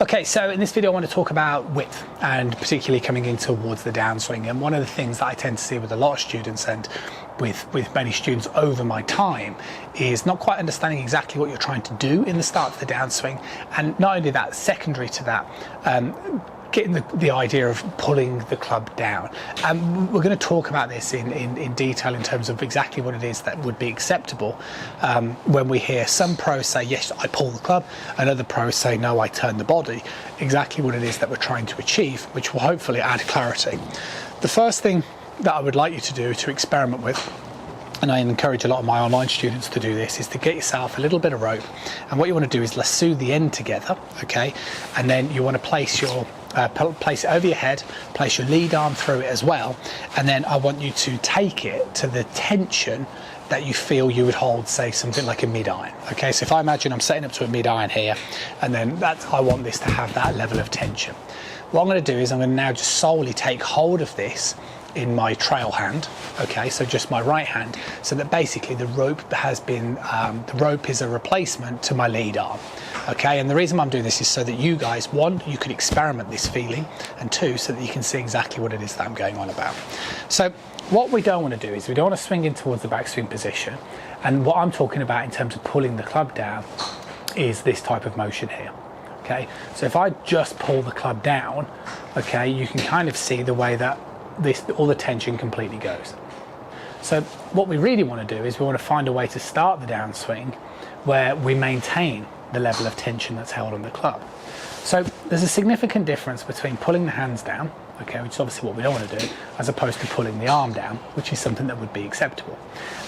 Okay, so in this video I want to talk about width, and particularly coming in towards the downswing. And one of the things that I tend to see with a lot of students and with many students over my time is not quite understanding exactly what you're trying to do in the start of the downswing, and not only that, secondary to that, getting the idea of pulling the club down. And we're going to talk about this in detail in terms of exactly what it is that would be acceptable when we hear some pros say, yes, I pull the club, and other pros say, no, I turn the body. Exactly what it is that we're trying to achieve, which will hopefully add clarity. The first thing that I would like you to do to experiment with, and I encourage a lot of my online students to do this, is to get yourself a little bit of rope, and what you want to do is lasso the end together, okay, and then you want to place your place it over your head, place your lead arm through it as well, and then I want you to take it to the tension that you feel you would hold, say, something like a mid-iron. Okay, so if I imagine I'm setting up to a mid-iron here, and then I want this to have that level of tension. What I'm going to do is I'm going to now just solely take hold of this in my trail hand, okay, so just my right hand, so that basically the rope has been, the rope is a replacement to my lead arm, okay. And the reason I'm doing this is so that you guys, one, you can experiment this feeling, and two, so that you can see exactly what it is that I'm going on about. So what we don't want to do is we don't want to swing in towards the backswing position, and what I'm talking about in terms of pulling the club down is this type of motion here. Okay, so if I just pull the club down, okay, you can kind of see the way that all the tension completely goes. So what we really want to do is we want to find a way to start the downswing where we maintain the level of tension that's held on the club. So there's a significant difference between pulling the hands down, okay, which is obviously what we don't want to do, as opposed to pulling the arm down, which is something that would be acceptable.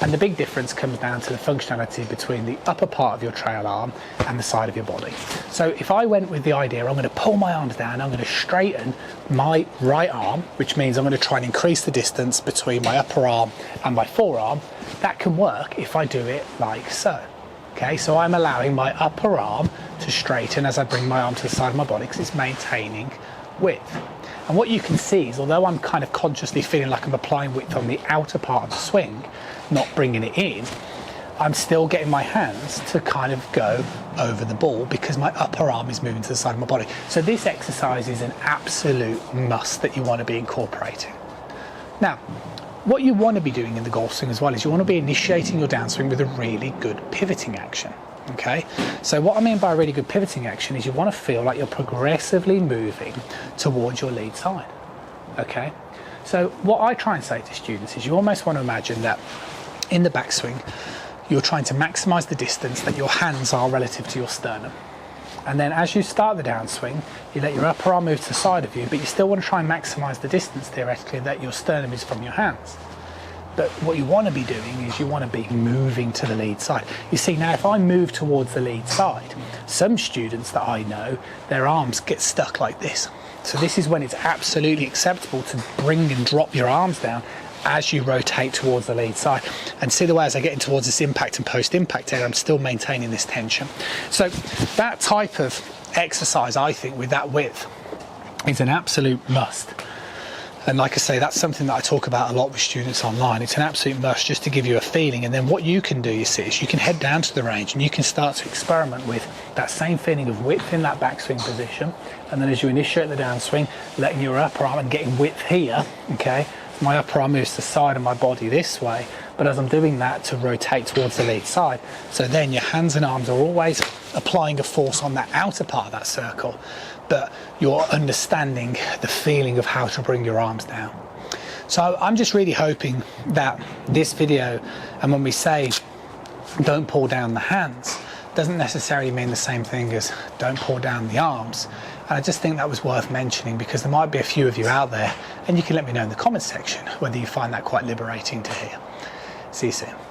And the big difference comes down to the functionality between the upper part of your trail arm and the side of your body. So if I went with the idea, I'm going to pull my arms down, I'm going to straighten my right arm, which means I'm going to try and increase the distance between my upper arm and my forearm, that can work if I do it like so. Okay, so I'm allowing my upper arm to straighten as I bring my arm to the side of my body, because it's maintaining width. And what you can see is, although I'm kind of consciously feeling like I'm applying width on the outer part of the swing, not bringing it in, I'm still getting my hands to kind of go over the ball because my upper arm is moving to the side of my body. So this exercise is an absolute must that you want to be incorporating. Now, what you want to be doing in the golf swing as well is you want to be initiating your downswing with a really good pivoting action. Okay, so what I mean by a really good pivoting action is you want to feel like you're progressively moving towards your lead side. Okay, so what I try and say to students is you almost want to imagine that in the backswing you're trying to maximize the distance that your hands are relative to your sternum. And then as you start the downswing, you let your upper arm move to the side of you, but you still want to try and maximize the distance theoretically that your sternum is from your hands. But what you want to be doing is you want to be moving to the lead side. You see, now if I move towards the lead side, some students that I know, their arms get stuck like this. So this is when it's absolutely acceptable to bring and drop your arms down as you rotate towards the lead side. And see the way as I get in towards this impact and post-impact area, I'm still maintaining this tension. So that type of exercise, I think, with that width is an absolute must. And like I say, that's something that I talk about a lot with students online. It's an absolute must just to give you a feeling. And then what you can do, you see, is you can head down to the range and you can start to experiment with that same feeling of width in that backswing position. And then as you initiate the downswing, letting your upper arm and getting width here, okay, my upper arm moves to the side of my body this way, but as I'm doing that to rotate towards the lead side, so then your hands and arms are always applying a force on that outer part of that circle, but you're understanding the feeling of how to bring your arms down. So I'm just really hoping that this video, and when we say don't pull down the hands, doesn't necessarily mean the same thing as don't pull down the arms. And I just think that was worth mentioning because there might be a few of you out there, and you can let me know in the comments section whether you find that quite liberating to hear. See you soon.